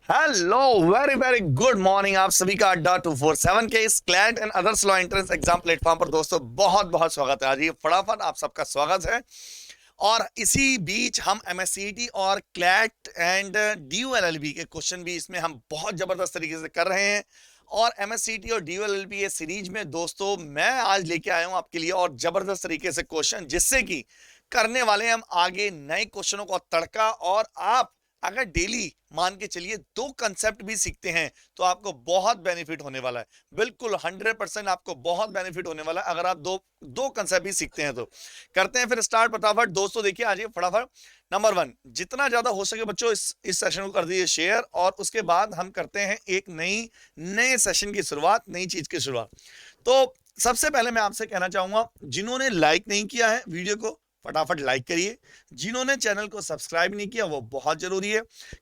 Hello, very very good morning आप सभी का अड्डा 247 के इस CLAT and others law entrance exam platform पर दोस्तों बहुत बहुत स्वागत है। आज ये फटाफट आप सबका स्वागत है। और इसी बीच हम एमएससीईटी और क्लैट एंड डीयूएलएलबी के क्वेश्चन भी इसमें हम बहुत जबरदस्त तरीके से कर रहे हैं। और एमएससीईटी और डीयूएलएलबी ये सीरीज में दोस्तों मैं आज लेके आया हूं आपके लिए और जबरदस्त तरीके से क्वेश्चन, जिससे कि करने वाले हम आगे नए क्वेश्चनों को तड़का। और आप अगर डेली मान के चलिए 2 कंसेप्ट भी सीखते हैं तो आपको बहुत बेनिफिट होने वाला है। बिल्कुल 100% आपको बहुत बेनिफिट होने वाला है अगर आप दो कंसेप्ट भी सीखते हैं तो। करते हैं फिर स्टार्ट फटाफट दोस्तों। देखिए आज फटाफट नंबर 1, जितना ज्यादा हो सके बच्चों इस सेशन को कर दीजिए शेयर। और उसके बाद हम करते हैं एक नए सेशन की शुरुआत, नई चीज की शुरुआत। तो सबसे पहले मैं आपसे कहना चाहूंगा, जिन्होंने लाइक नहीं किया है वीडियो को फटाफट लाइक करिए। जिन्होंने चैनल को सब्सक्राइब नहीं किया वो बहुत जरूरी है,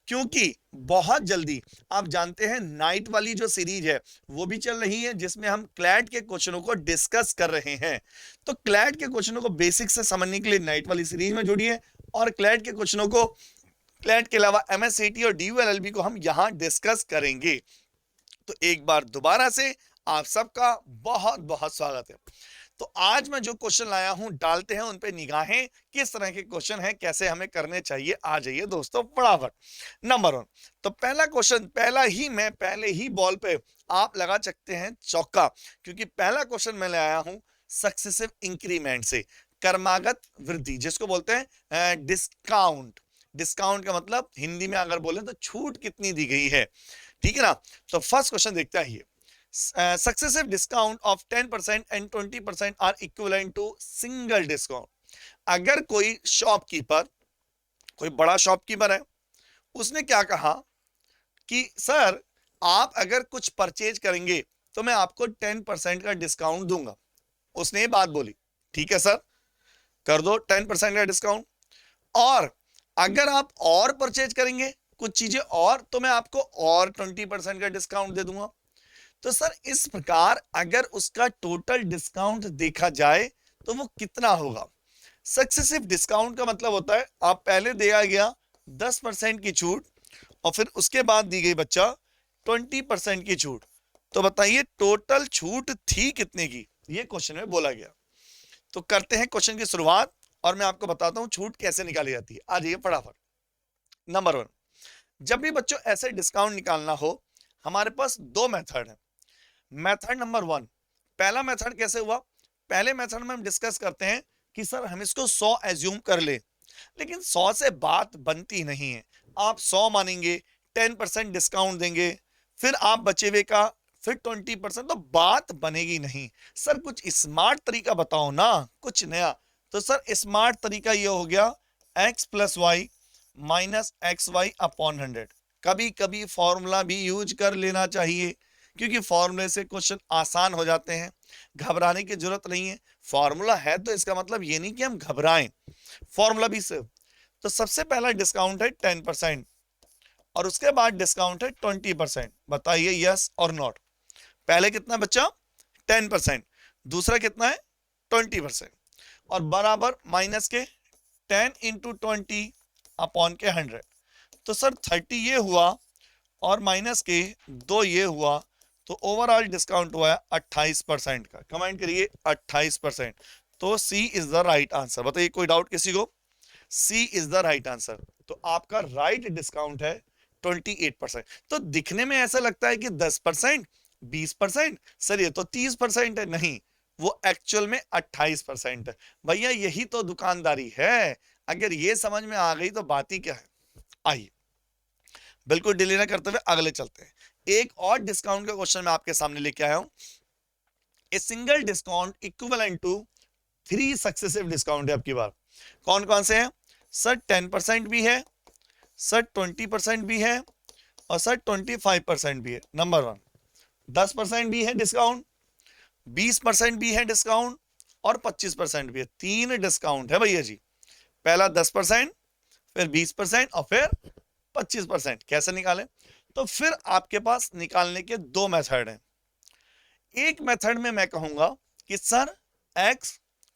क्योंकि बहुत जल्दी आप जानते हैं नाइट वाली जो सीरीज है वो भी चल रही है, जिसमें हम क्लैट के क्वेश्चनों को डिस्कस कर रहे हैं। तो क्लैट के क्वेश्चनों को बेसिक से समझने के लिए नाइट वाली सीरीज में जुड़िए, और क्लैट के क्वेश्चनों को, क्लैट के अलावा एमएससीईटी और डीयूएलएलबी को हम यहां डिस्कस करेंगे। तो एक बार दोबारा से आप सबका बहुत बहुत स्वागत है। तो आज मैं जो क्वेश्चन लाया हूं डालते हैं उन पे निगाहें, किस तरह के क्वेश्चन हैं, कैसे हमें करने चाहिए। आ जाइए दोस्तों फटाफट। नंबर 1, तो पहला क्वेश्चन पहले ही बॉल पे आप लगा सकते हैं चौका, क्योंकि पहला क्वेश्चन मैं ले आया हूं सक्सेसिव इंक्रीमेंट से, क्रमागत वृद्धि, जिसको बोलते हैं डिस्काउंट। डिस्काउंट का मतलब हिंदी में अगर बोले तो छूट कितनी दी गई है, ठीक है ना। तो फर्स्ट क्वेश्चन देखते हैं, successive discount of 10% and 20% are equivalent to single discount। अगर कोई शॉपकीपर, कोई बड़ा शॉपकीपर है, उसने क्या कहा कि सर आप अगर कुछ परचेज करेंगे तो मैं आपको 10% का डिस्काउंट दूंगा। उसने ये बात बोली, ठीक है सर कर दो 10% का डिस्काउंट, और अगर आप और परचेज करेंगे कुछ चीजें और तो मैं आपको और 20% का डिस्काउंट दे दूंगा। तो सर इस प्रकार अगर उसका टोटल डिस्काउंट देखा जाए तो वो कितना होगा। सक्सेसिव डिस्काउंट का मतलब होता है आप पहले दिया गया 10% की छूट और फिर उसके बाद दी गई बच्चा 20% की छूट। तो बताइए टोटल छूट थी कितने की, ये क्वेश्चन में बोला गया। तो करते हैं क्वेश्चन की शुरुआत और मैं आपको बताता हूं छूट कैसे निकाली जाती है। आ जाइए फटाफट। नंबर 1, जब भी बच्चों ऐसे डिस्काउंट निकालना हो हमारे पास 2 मेथड है। मेथड नंबर 1, पहला मेथड कैसे हुआ, पहले मेथड में हम डिस्कस करते हैं कि सर हम इसको 100 एज्यूम कर ले, लेकिन 100 से बात बनती नहीं है। आप 100 मानेंगे, 10% डिस्काउंट देंगे, फिर आप बचे हुए का फिर 20%, तो बात बनेगी नहीं। सर कुछ स्मार्ट तरीका बताओ ना, कुछ नया। तो सर स्मार्ट तरीका ये हो गया x plus y minus x y upon 100। कभी कभी फॉर्मूला भी यूज कर लेना चाहिए, क्योंकि फॉर्मूले से क्वेश्चन आसान हो जाते हैं, घबराने की जरूरत नहीं है। फॉर्मूला है तो इसका मतलब ये नहीं कि हम घबराएं, फॉर्मूला भी से। तो सबसे पहला डिस्काउंट है 10% और उसके बाद डिस्काउंट है 20%। बताइए यस और नॉट। पहले कितना बच्चा 10%, दूसरा कितना है 20%, और बराबर माइनस के 10 इंटू 20 अपॉन के 100। तो सर 30 ये हुआ और माइनस के 2 ये हुआ, तो ओवरऑल डिस्काउंट हुआ है 28% का। कमेंट करिए 28%। तो सी इज द राइट आंसर। बताइए कोई डाउट किसी को, सी इज द राइट आंसर। तो आपका राइट डिस्काउंट है 28%। तो दिखने में ऐसा लगता है कि 10%, 20%, सर ये तो 30% है, नहीं वो एक्चुअल में 28% है। भैया यही तो दुकानदारी है। अगर ये समझ में आ गई तो बात ही क्या है। आइए बिल्कुल डिले ना करते हुए अगले चलते हैं। एक और डिस्काउंट का क्वेश्चन मैं आपके सामने लेके आया हूं। A single discount equivalent to 3 successive discount है। आपकी बार कौन कौन से हैं सर, 10% भी है सर, 20% भी है और सर 25% भी है। नंबर 1, 10% भी है डिस्काउंट, 20% भी है डिस्काउंट और 25% भी है। 3 डिस्काउंट है भैया जी। पहला 10%, फिर 20% और फिर 25%। कैसे निकालें, तो फिर आपके पास निकालने के 2 मेथड हैं। एक मेथड में मैं कहूंगा कि sir x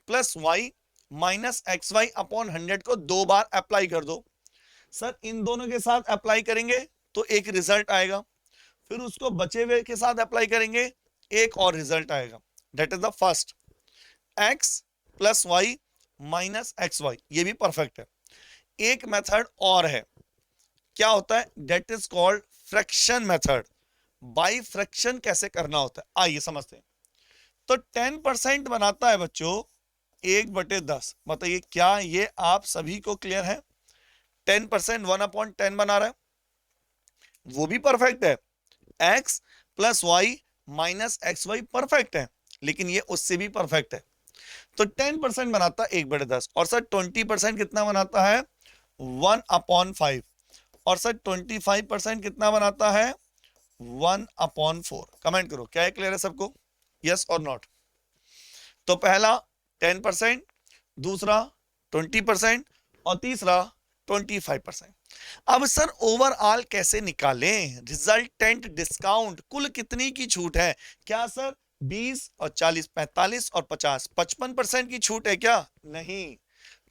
plus y minus x y upon 100 को 2 बार अप्लाई कर दो। सर इन दोनों के साथ अप्लाई करेंगे तो एक रिजल्ट आएगा, फिर उसको बचे हुए के साथ अप्लाई करेंगे, एक और रिजल्ट आएगा, that is the first, x plus y minus x y, ये भी परफेक्ट है। एक मेथड और है, क्या होता है, that is called fraction method. By fraction कैसे करना होता है, आइए समझते हैं। तो 10% बनाता है बच्चों 1/10, बताइए क्या ये आप सभी को क्लियर है? 10% 1/10 बना रहा है, वो भी परफेक्ट है। x plus y minus x y perfect है, लेकिन ये उससे भी परफेक्ट है। तो 10% बनाता है 1/10, और सर 20% कितना बनाता है? 1/5, और सर 25% कितना बनाता है? 1/4। कमेंट करो, क्या है, क्लियर है सबको, यस और नॉट? तो पहला 10%, दूसरा 20% और तीसरा 25%। अब सर ओवरऑल कैसे निकालें? रिजल्टेंट डिस्काउंट, कुल कितनी की छूट है? क्या सर 20 और 40, 45 और 50, 55% की छूट है क्या? नहीं,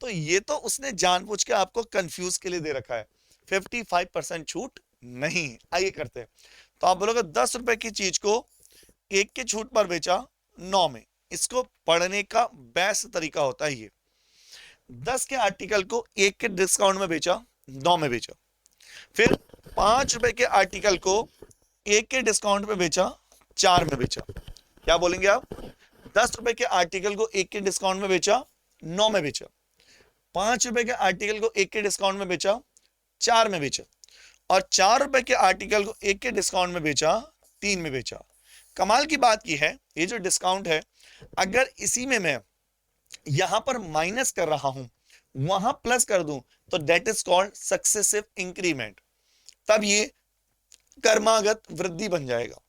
तो ये तो उसने जानबूझ के आपको कंफ्यूज के लिए दे रखा है। 55% छूट नहीं। आइए करते हैं। तो आप बोलोगे 10 रुपए की चीज को 1 के छूट पर बेचा 9 में। इसको पढ़ने का बेस्ट तरीका होता है ये, 10 के आर्टिकल को 1 के डिस्काउंट में बेचा, 9 में बेचा। फिर 5 रुपए के आर्टिकल को 1 के डिस्काउंट में बेचा, 4 में बेचा। क्या बोलेंगे आप? 10 रुपए के आर्टिकल को 1 के डिस्काउंट में बेचा, 9 में बेचा। 5 रुपए के आर्टिकल को 1 के डिस्काउंट में बेचा, 4 में बेचा। और 4 रुपए के आर्टिकल को 1 के डिस्काउंट में बेचा, 3 में बेचा। कमाल की बात की है, ये जो डिस्काउंट है, अगर इसी में मैं यहां पर माइनस कर रहा हूं, वहां प्लस कर दूं, तो that is called successive increment. तब ये कर्मागत वृद्धि बन जाएगा।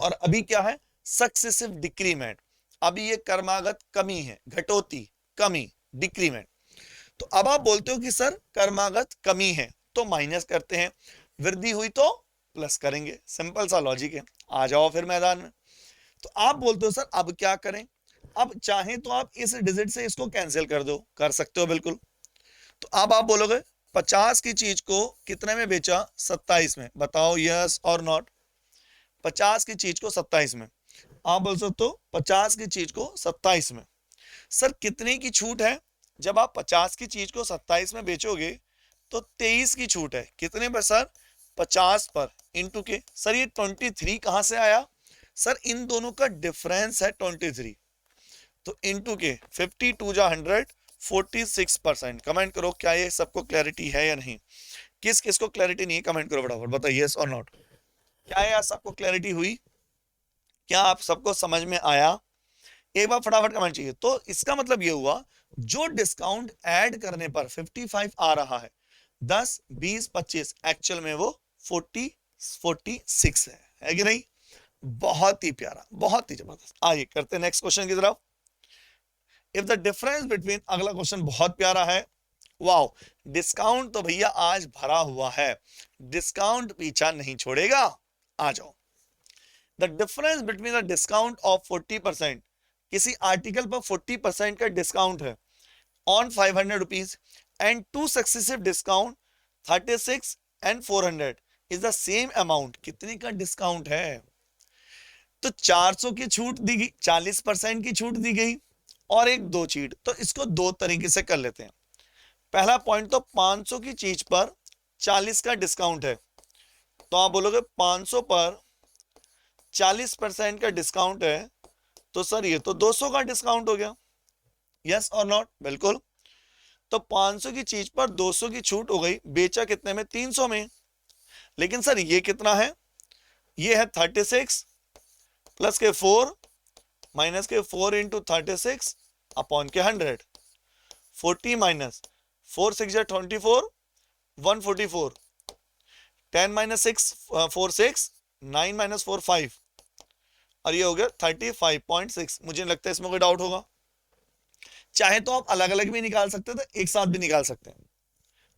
और अभी क्या है? Successive decrement. अभी ये कर्मागत कमी है, घटोती, कमी, डिक्रीमेंट। तो अब आप बोलते हो कि सर कर्मागत कमी है तो माइनस करते हैं, वृद्धि हुई तो प्लस करेंगे। सिंपल सा लॉजिक है। आ जाओ फिर मैदान में। तो आप बोलते हो सर अब क्या करें? अब चाहें तो आप इस डिजिट से इसको कैंसिल कर दो, कर सकते हो बिल्कुल। तो अब आप बोलोगे 50 की चीज को कितने में बेचा? 27 में। बताओ यस और नॉट? 50 की चीज को 27 में। आप बोल सकते हो 50 की चीज को 27 में। सर कितने की छूट है? जब आप 50 की चीज को 27 में बेचोगे तो 23 की छूट है। कितने पर सर? 50 पर, इंटू के। सर ये 23 कहां से आया? सर इन दोनों का डिफरेंस है 23, तो इंटू के 52 जा 100, 46%। कमेंट करो क्या ये सबको क्लैरिटी है या नहीं? किस किस को क्लैरिटी नहीं है कमेंट करो फटाफट, बताइए यस और नॉट। क्या है यार, सबको क्लैरिटी हुई? क्या आप सबको समझ में आया? एक बार फटाफट कमेंट चाहिए। तो इसका मतलब ये हुआ, जो डिस्काउंट ऐड करने पर 55 आ रहा है, 10, 20, 25, एक्चुअल में वो 40, 46 है कि नहीं? बहुत ही प्यारा, बहुत ही जबरदस्त। आइए करते हैं नेक्स्ट क्वेश्चन की तरफ। इफ द डिफरेंस बिटवीन, अगला क्वेश्चन बहुत प्यारा है। वाओ, डिस्काउंट तो भैया आज भरा हुआ है, डिस्काउंट पीछा नहीं छोड़ेगा। आ जाओ। The difference between the discount of 40%, किसी आर्टिकल पर 40% का डिस्काउंट है on 500 rupees, and to successive discount 36 and 400 is the same amount. कितने का डिस्काउंट है? तो 400 की छूट दी गई, 40% की छूट दी गई, और एक दो चीट। तो इसको दो तरीके से कर लेते हैं। पहला पॉइंट, तो 500 की चीज पर 40 का डिस्काउंट है, तो आप बोलोगे 500 पर 40% का डिस्काउंट है, तो सर ये तो 200 का डिस्काउंट हो गया। यस और नॉट? बिल्कुल। तो 500 की चीज पर 200 की छूट हो गई, बेचा कितने में? 300 में। लेकिन सर ये कितना है? ये है 36 प्लस के 4 माइनस के 4 इंटू 36 अपॉन के 100। 40 माइनस 4 6 24, 144। 10 माइनस 6 4 6, 9 माइनस 4 5, और ये हो गया 35.6। मुझे नहीं लगता इसमें कोई डाउट होगा। चाहे तो आप अलग अलग भी निकाल सकते थे, एक साथ भी निकाल सकते हैं।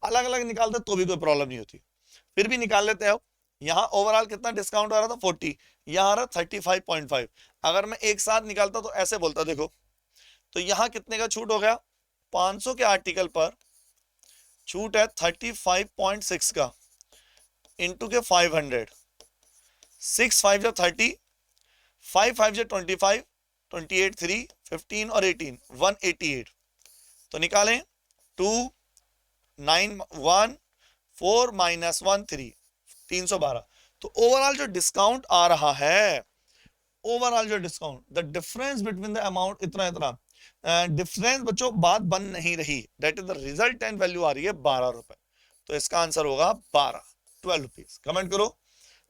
अलग अलग निकालते तो भी कोई प्रॉब्लम नहीं होती, फिर भी निकाल लेते हैं। अब यहाँ ओवरऑल कितना डिस्काउंट आ रहा था? 40, यहाँ आ रहा 35.5। अगर मैं एक साथ निकालता तो ऐसे बोलता, देखो, तो यहाँ कितने का छूट हो गया? 500 के आर्टिकल पर छूट है 35.6 का, इंटू के 500, 6 5 जा 30, 5 5 जा 25, 28 3, 15 और 18, 188। तो निकालें 2 9 1 4 माइनस 1 3, 312। तो ओवरऑल जो डिस्काउंट आ रहा है, ओवरऑल जो discount, the difference between the amount, इतना डिफरेंस बच्चों बात बन नहीं रही, that is the resultant value आ रही है 12 रुपए। तो इसका आंसर होगा 12 रुपीज। कमेंट करो।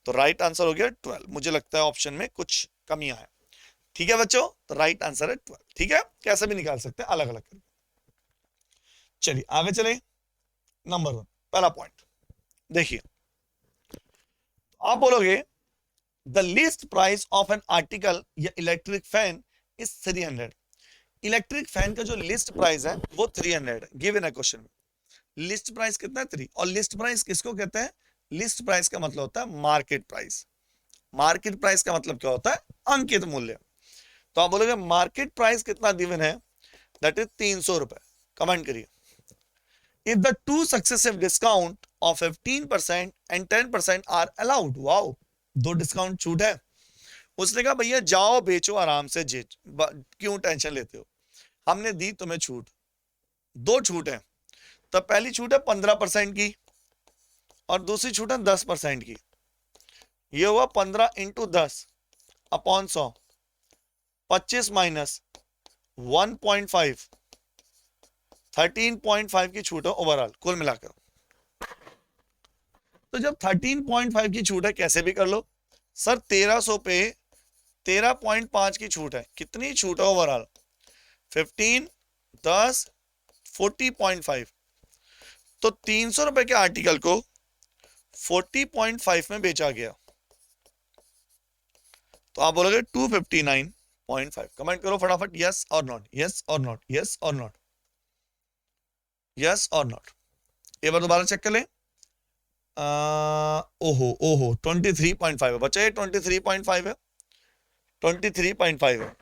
तो राइट आंसर हो गया 12। मुझे लगता है ऑप्शन में कुछ कमियां हैं। ठीक है बच्चों, तो राइट आंसर है 12। ठीक है, कैसे भी निकाल सकते हैं अलग अलग करके। चलिए आगे चले। नंबर 1 पहला पॉइंट देखिए, आप बोलोगे the list price of an article या electric fan is 300। Electric fan का जो लिस्ट प्राइस है वो 300 गिवन है क्वेश्चन में। लिस्ट प्राइस कितना है 3। और लिस्ट प्राइस किसको कहते हैं? लिस्ट प्राइस का मतलब होता है मार्केट प्राइस। मार्केट प्राइस का मतलब क्या होता है? अंकित मूल्य। तो आप बोलोगे मार्केट प्राइस कितना गिवन है? दैट इज 300 रुपए। कमेंट करिए। If the two successive discount of 15% and 10% are allowed. Wow, 2 discount छूट है। उसने कहा भैया जाओ बेचो आराम से, क्यों टेंशन लेते हो, हमने दी तुम्हें छूट। 2 छूट है। तो पहली छूट है 15% की और दूसरी छूट है 10% की। ये हुआ 15 इंटू 10 अपॉन 100, 25 माइनस 1.5, 13.5 की छूट है ओवरऑल कुल मिलाकर। तो जब 13.5 की छूट है कैसे भी कर लो सर, 1300 पे 13.5 की छूट है, कितनी छूट है ओवरऑल? 15 10 40.5। तो 300 रुपए के आर्टिकल को 40.5 में बेचा गया। तो आप बोलोगे 259.5। कमेंट करो फटाफट, यस और नॉट, यस और नॉट, यस और नॉट, यस और नॉट। एक बार दोबारा चेक कर ले। ओहो 23.5 है बच्चा, ये 23.5 है, 23.5 है,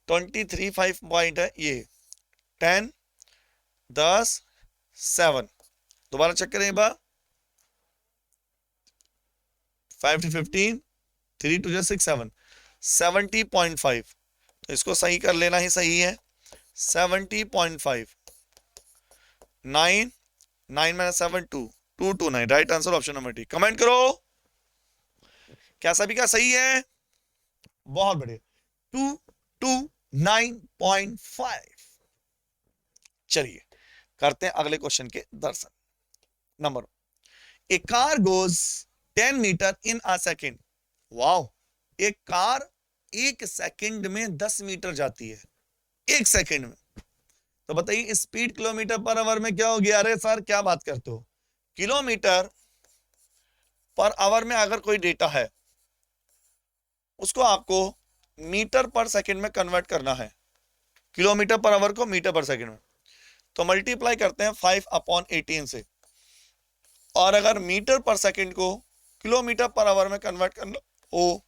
23.5 पॉइंट है ये। 10 10 7। दोबारा चेक करें एक बार। 5 to 15, 3 to 6 7, 70.5। तो इसको सही कर लेना ही सही है। 70.5, 9 9 minus 7 2, 229। Right answer option number D. Comment करो, क्या सभी का सही है? बहुत बढ़िया, 229.5। चलिए करते हैं अगले क्वेश्चन के दर्शन। Number, a car goes 10 metre in a second. Wow, एक कार 1 सेकंड में 10 मीटर जाती है, 1 सेकंड में। तो बताइए स्पीड किलोमीटर पर आवर में क्या हो गया? अरे सर क्या बात करते हो, किलोमीटर पर आवर में अगर कोई डेटा है उसको आपको मीटर पर सेकंड में कन्वर्ट करना है, किलोमीटर पर आवर को मीटर पर सेकंड में। तो मल्टीप्लाई करते हैं 5/18 से, और अगर मीटर पर सेकंड को किलोमीटर पर आवर में कन्वर्ट करना हो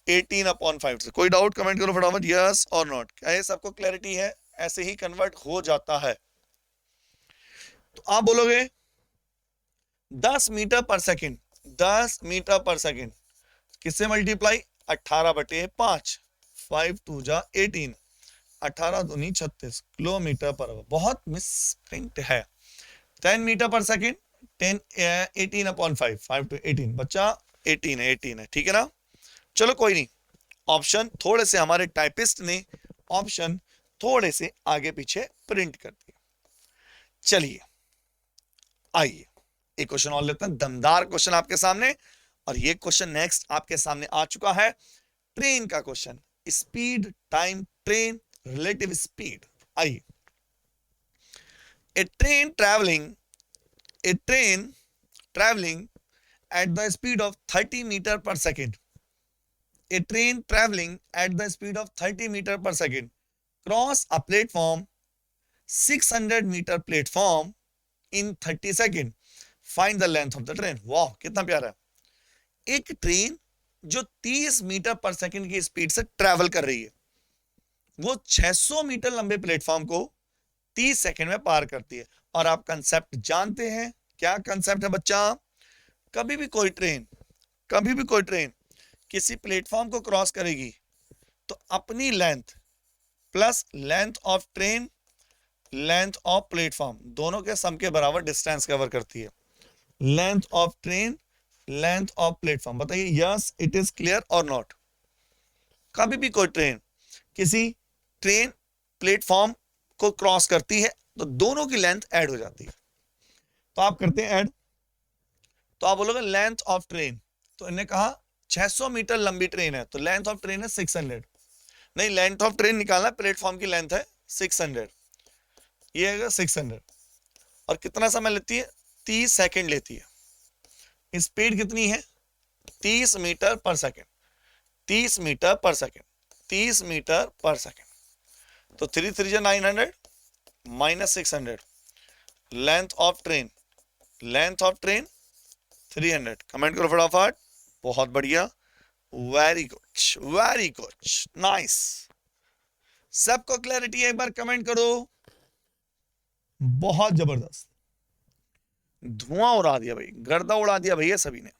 18/5 से। कोई डाउट? कमेंट करो फटाफट, यस और नॉट। क्या ये सबको क्लैरिटी है? ऐसे ही कन्वर्ट हो जाता है। तो आप बोलोगे 10 मीटर पर सेकंड, 10 मीटर पर सेकंड किससे मल्टीप्लाई? 18/5, 5 2 जा 18, 18 दूनी 36 किलोमीटर पर आवर। बहुत मिस प्रिंट है। 10 मीटर पर सेकंड 10 18/5, 5 to 18 बच्चा 18 है, 18 है, ठीक है ना। चलो कोई नहीं, ऑप्शन थोड़े से हमारे टाइपिस्ट ने ऑप्शन थोड़े से आगे पीछे प्रिंट कर दिया। चलिए आइए एक क्वेश्चन और लेते हैं, दमदार क्वेश्चन आपके सामने। और ये क्वेश्चन नेक्स्ट आपके सामने आ चुका है, ट्रेन का question. Speed, time, train, relative speed. आइए, a train travelling at the speed of 30 meter per second. A train traveling at the speed of 30 meter per second cross a platform 600 meter platform in 30 second. Find the length of the train. वाह कितना प्यारा है। एक train जो 30 metre पर second की speed से travel कर रही है, वो 600 मीटर लंबे प्लेटफॉर्म को 30 सेकंड में पार करती है। और आप कंसेप्ट जानते हैं, क्या कंसेप्ट है बच्चा? कभी भी कोई ट्रेन किसी प्लेटफॉर्म को क्रॉस करेगी तो अपनी length plus length of train, length of platform, दोनों के सम के बराबर डिस्टेंस कवर करती है। Length of train, length of platform. बताइए यस इट इज क्लियर और नॉट। कभी भी कोई ट्रेन किसी ट्रेन प्लेटफॉर्म को क्रॉस करती है तो दोनों की लेंथ ऐड हो जाती है। तो आप करते हैं ऐड, तो आप बोलोगे लेंथ ऑफ ट्रेन, तो इन्हें कहा 600 मीटर लंबी ट्रेन है तो लेंथ ऑफ ट्रेन है 600। नहीं, लेंथ ऑफ ट्रेन निकालना, प्लेटफॉर्म की लेंथ है 600, ये है 600। और कितना समय लेती है? 30 सेकंड लेती है। स्पीड कितनी है? 30 मीटर पर सेकंड, 30 मीटर पर सेकंड, 30 मीटर पर सेकंड। तो 3 3 900 minus 600, length of train, length of train 300। Comment करो फटाफट। बहुत बढ़िया, very good, very good, nice. सबको क्लैरिटी है? एक बार कमेंट करो। बहुत जबरदस्त, धुआं उड़ा दिया भाई, गर्दा उड़ा दिया भैया सभी ने।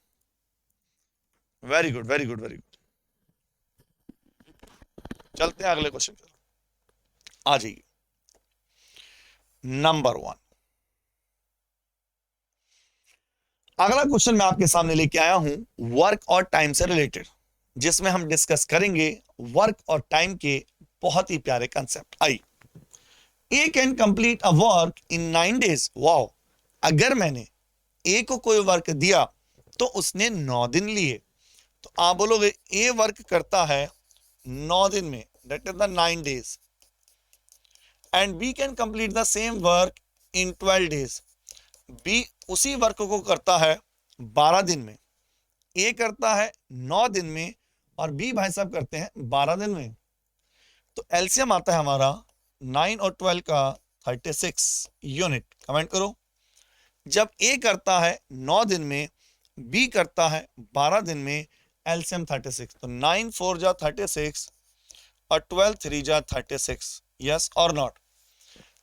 Very good, very good, very good. चलते हैं अगले क्वेश्चन पर, आ जाइए। नंबर 1, अगला क्वेश्चन मैं आपके सामने लेके आया हूं वर्क और टाइम से रिलेटेड, जिसमें हम डिस्कस करेंगे वर्क और टाइम के बहुत ही प्यारे concept. I A can complete a work in 9 days। Wow, अगर मैंने ए को कोई वर्क दिया तो उसने 9 दिन लिए, तो आप बोलोगे ए वर्क करता है 9 दिन में, that is the 9 days। And B can complete the same work in 12 days। B उसी वर्क को करता है 12 दिन में, ए करता है 9 दिन में और बी भाई साहब करते हैं 12 दिन में। तो एलसीएम आता है हमारा 9 और 12 का 36 यूनिट। कमेंट करो। जब ए करता है 9 दिन में, बी करता है 12 दिन में, एलसीएम 36। तो 9 4 जा 36 और 12 3 जा 36। यस और नॉट?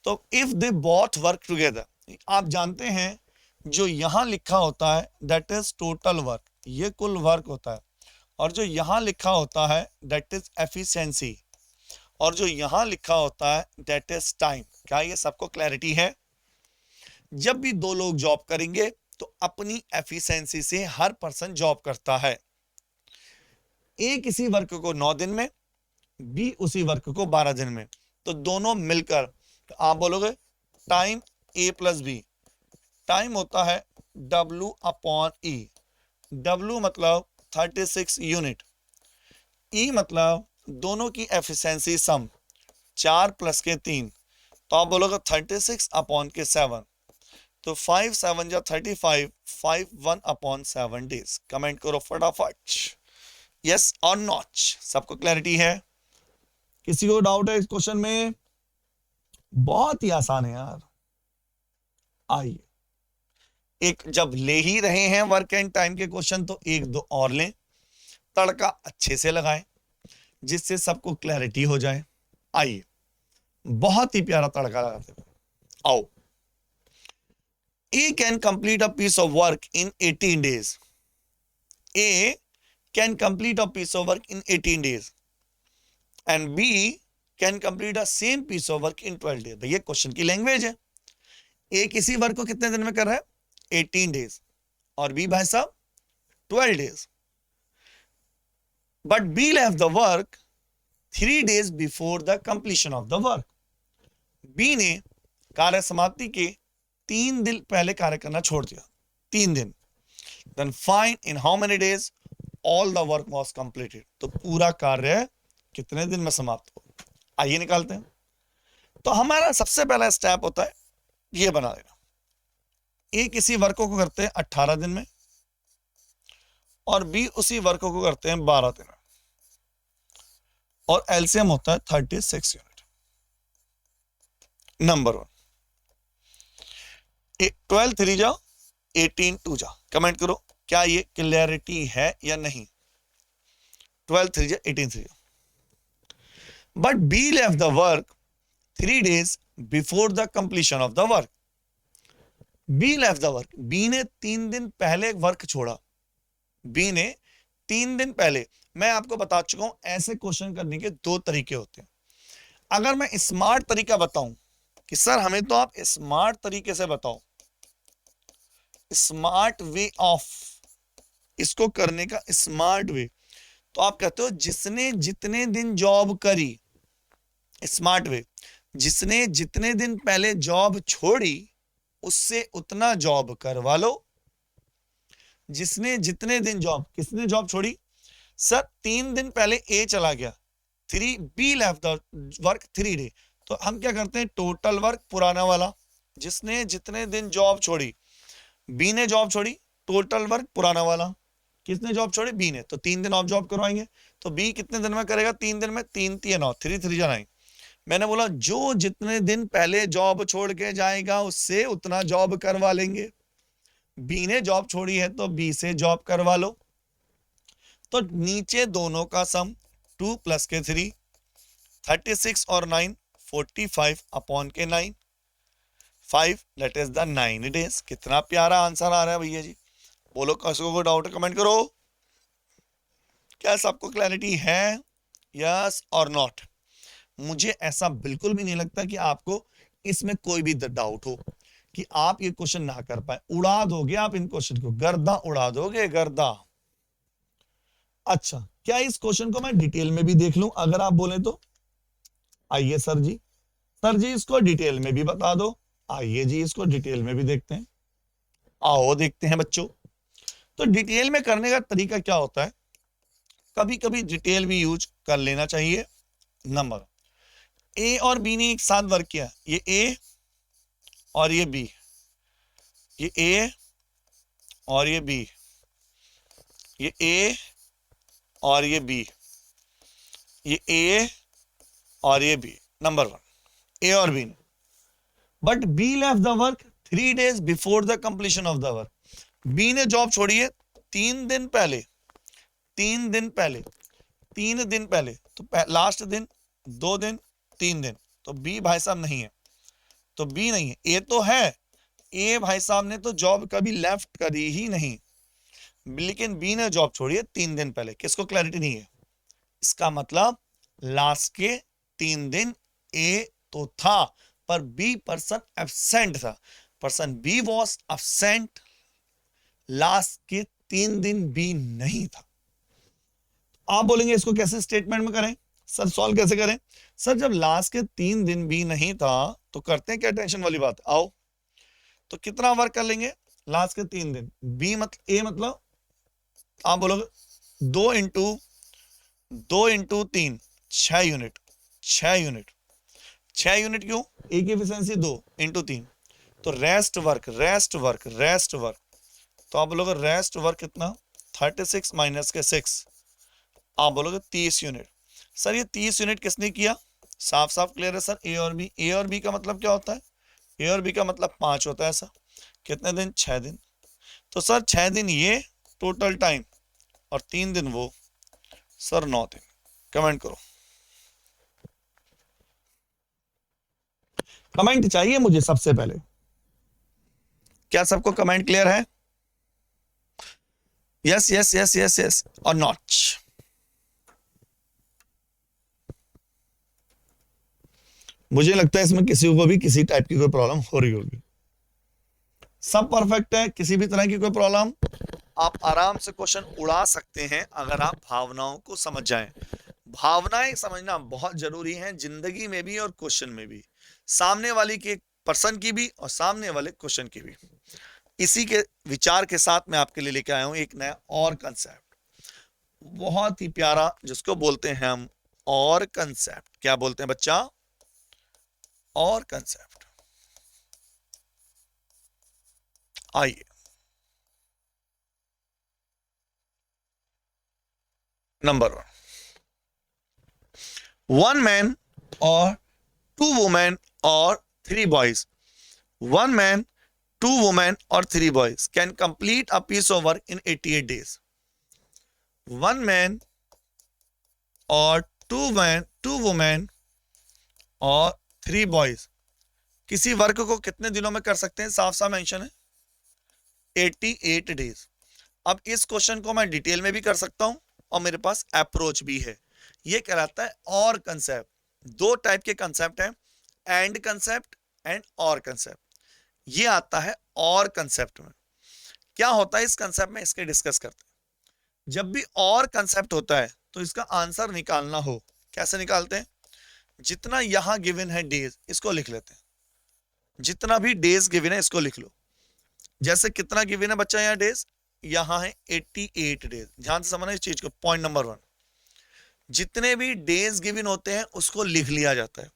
तो if they both work together, आप जानते हैं जो यहां लिखा होता है दैट इज टोटल वर्क, ये कुल वर्क होता है, और जो यहां लिखा होता है दैट इज एफिशिएंसी, और जो यहां लिखा होता है दैट इज टाइम। क्या ये सबको क्लैरिटी है? जब भी दो लोग जॉब करेंगे तो अपनी एफिशिएंसी से हर पर्सन जॉब करता है। ए किसी वर्क को 9 दिन में, बी उसी वर्क को 12 दिन में, तो दोनों मिलकर, तो आप बोलोगे टाइम ए प्लस बी। टाइम होता है W अपॉन E। W मतलब 36 यूनिट, E मतलब दोनों की एफिशिएंसी सम 4 प्लस के 3, तो आप बोलोगे 36 अपॉन के 7, तो 5 7 जा 35, 5 1 अपॉन 7 days। कमेंट करो फटाफट, यस और नॉट। सबको क्लैरिटी है? किसी को डाउट है इस क्वेश्चन में? बहुत ही आसान है यार। आइए, एक जब ले ही रहे हैं वर्क एंड टाइम के क्वेश्चन तो एक दो और लें, तड़का अच्छे से लगाएं जिससे सबको क्लैरिटी हो जाए। आइए, बहुत ही प्यारा तड़का लगाते हैं। आओ, A can complete a piece of work in 18 days। A can complete a piece of work in 18 days and B can complete a same piece of work in 12 days। भैया क्वेश्चन की लैंग्वेज है। A किसी work को कितने दिन में कर रहा है? 18 days, और बी भाई साहब 12 days। But B left the work 3 days before the completion of the work. B ने कार्य समाप्ति के 3 दिन पहले कार्य करना छोड़ दिया, 3 दिन। Then find in how many days all the work was completed. तो पूरा कार्य कितने दिन में समाप्त हो? आइए निकालते हैं। तो हमारा सबसे पहला स्टेप होता है ये बना देना। ए किसी वर्क को करते हैं 18 दिन में और बी उसी वर्क को करते हैं 12 दिन में, और एलसीएम होता है 36 यूनिट। नंबर 1, 12 3 जा 18 2 जा। कमेंट करो क्या ये क्लैरिटी है या नहीं? 12 3 जा 18 3 जा। But B left the work 3 days before the completion of the work. B left the work, B ने 3 दिन पहले वर्क छोड़ा, बी ने 3 दिन पहले। मैं आपको बता चुका हूं ऐसे क्वेश्चन करने के 2 तरीके होते हैं। अगर मैं स्मार्ट तरीका बताऊं कि सर हमें तो आप स्मार्ट तरीके से बताओ, स्मार्ट वे ऑफ इसको करने का स्मार्ट वे, तो आप कहते हो जिसने जितने दिन जॉब करी, स्मार्ट वे, जिसने जितने दिन पहले जॉब छोड़ी उससे उतना जॉब करवा लो। जिसने जितने दिन जॉब, किसने जॉब छोड़ी? सर 3 दिन पहले ए चला गया, 3 B left the work 3 day, तो हम क्या करते हैं टोटल वर्क पुराना वाला, जिसने जितने दिन जॉब छोड़ी, बी ने जॉब छोड़ी, टोटल वर्क पुराना वाला, किसने जॉब छोड़ी? बी ने, तो 3 दिन ऑफ जॉब करवाएंगे, तो बी कितने दिन में करेगा? 3 दिन में, 3 3 9, 3 3 9। मैंने बोला जो जितने दिन पहले जॉब छोड़ के जाएगा उससे उतना जॉब करवा लेंगे। बी ने जॉब छोड़ी है तो बी से जॉब करवा लो। तो नीचे दोनों का सम 2 प्लस के 3, 36 और 9 45 अपॉन के 9, 5 दैट इज द 9 डेज। कितना प्यारा आंसर आ रहा है भैया जी। बोलो किसी को डाउट कमेंट करो। क्या सबको क्लैरिटी है? यस और नॉट? मुझे ऐसा बिल्कुल भी नहीं लगता कि आपको इसमें कोई भी डाउट हो कि आप ये क्वेश्चन ना कर पाए। उड़ा दोगे आप इन क्वेश्चन को, गर्दा उड़ा दोगे, गर्दा। अच्छा, क्या इस क्वेश्चन को मैं डिटेल में भी देख लूं अगर आप बोले तो? आइए सर जी इसको डिटेल में भी बता दो। आइए जी इसको डिटेल में भी देखते हैं। आओ देखते हैं बच्चों। तो डिटेल में करने का तरीका क्या होता है? कभी कभी डिटेल भी यूज कर लेना चाहिए। नंबर, ए और बी ने एक साथ वर्क किया, ये ए और ये बी, ये ए और ये बी, ये ए और ये बी, ये ए और ये बी। नंबर 1, ए और बी ने, but B left the work 3 days before the completion of the work. B ने जॉब छोड़ी है 3 दिन पहले, 3 दिन पहले, 3 दिन पहले, तो लास्ट दिन, 2 दिन, 3 दिन, तो बी भाई साहब नहीं है, तो बी नहीं है। ए तो है, ए भाई साहब ने तो जॉब कभी लेफ्ट करी ही नहीं, लेकिन बी ने जॉब छोड़ी है 3 दिन पहले। किसको क्लैरिटी नहीं है? इसका मतलब लास्ट के 3 दिन ए तो था पर बी पर्सन एब्सेंट था, person B was absent, last के 3 दिन बी नहीं था। आप बोलेंगे इसको कैसे स्टेटमेंट में करें सर, सॉल्व कैसे करें? सर जब लास्ट के 3 दिन बी नहीं था तो करते हैं क्या टेंशन वाली बात। आओ, तो कितना वर्क कर लेंगे लास्ट के 3 दिन? बी मतलब ए मतलब आप बोलोगे 2 इंटू 3, 6 यूनिट, 6 यूनिट, 6 यूनिट। क्यों? ए की एफिशिएंसी 2 इंटू 3, तो rest work, rest work, rest work, तो आप बोलोगे रेस्ट वर्क कितना? 36 माइनस के 6, आप बोलोगे 30 यूनिट। सर ये 30 यूनिट किसने किया? साफ साफ क्लियर है सर, ए और बी। ए और बी का मतलब क्या होता है? ए और बी का मतलब 5 होता है सर। कितने दिन? 6 दिन। तो सर 6 दिन ये टोटल टाइम और 3 दिन वो, सर 9 दिन। कमेंट करो, कमेंट चाहिए मुझे सबसे पहले। क्या सबको कमेंट क्लियर है? Yes yes yes yes yes और नॉट? मुझे लगता है इसमें किसी को भी किसी टाइप की कोई प्रॉब्लम हो रही होगी। सब परफेक्ट है, किसी भी तरह की कोई प्रॉब्लम? आप आराम से क्वेश्चन उड़ा सकते हैं अगर आप भावनाओं को समझ जाएं। भावनाएं समझना बहुत जरूरी है जिंदगी में भी और क्वेश्चन में भी, सामने वाली के पर्सन की भी और सामने वाले क्वेश्चन की भी। इसी के विचार के साथ मैं आपके लिए लेके आया हूं एक नया और कंसेप्ट, बहुत ही प्यारा, जिसको बोलते हैं हम और कंसेप्ट। क्या बोलते हैं बच्चा? और कंसेप्ट। आइए, नंबर 1 मैन और 2 वुमेन और 3 बॉयज, 1 मैन 2 वुमेन और 3 boys can complete a piece of work in 88 days। 1 man और 2 वुमेन और 3 बॉयज किसी वर्क को कितने दिनों में कर सकते हैं? साफ साफ मेंशन है, 88 डेज। अब इस क्वेश्चन को मैं डिटेल में भी कर सकता हूं और मेरे पास अप्रोच भी है। ये कहलाता है और कंसेप्ट। दो टाइप के कंसेप्ट हैं, एंड कंसेप्ट एंड और कंसेप्ट। ये आता है और कंसेप्ट में। क्या होता है इस कंसेप्ट में, इसके डिस्कस करते हैं। जब भी और कंसेप्ट होता है तो इसका आंसर निकालना हो, कैसे निकालते हैं? जितना यहां गिवन है डेज, इसको लिख लेते हैं। जितना भी डेज गिवन है इसको लिख लो। जैसे कितना गिवन है बच्चा यहाँ डेज, यहां है 88 डेज। ध्यान से समझना इस चीज को। पॉइंट नंबर 1, जितने भी डेज गिवन होते हैं उसको लिख लिया जाता है।